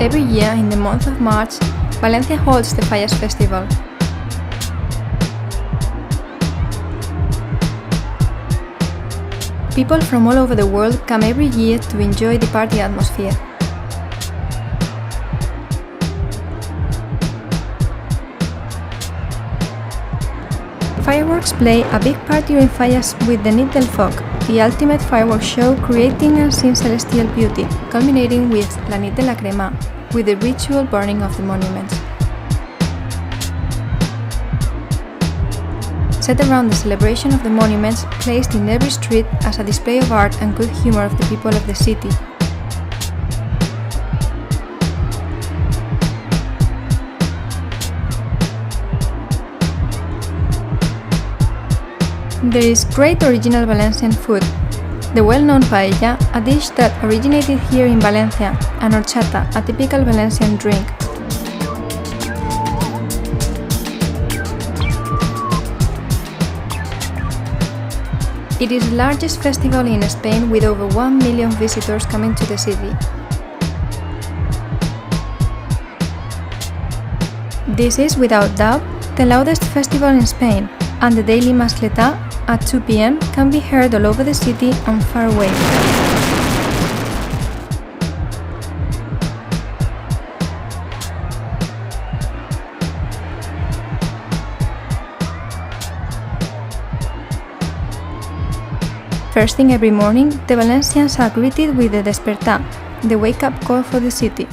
Every year in the month of March, Valencia holds the Fallas Festival. People from all over the world come every year to enjoy the party atmosphere. Fireworks play a big part during Fallas with the Nit del Foc, the ultimate fireworks show creating a scene celestial beauty, culminating with La Nit de la Crema, with the ritual burning of the monuments. Set around the celebration of the monuments, placed in every street as a display of art and good humor of the people of the city. There is great original Valencian food. The well-known paella, a dish that originated here in Valencia, and horchata, a typical Valencian drink. It is the largest festival in Spain with over 1 million visitors coming to the city. This is, without doubt, the loudest festival in Spain, and the daily mascletá at 2 p.m. can be heard all over the city and far away. First thing every morning, the Valencians are greeted with the despertá, the wake-up call for the city.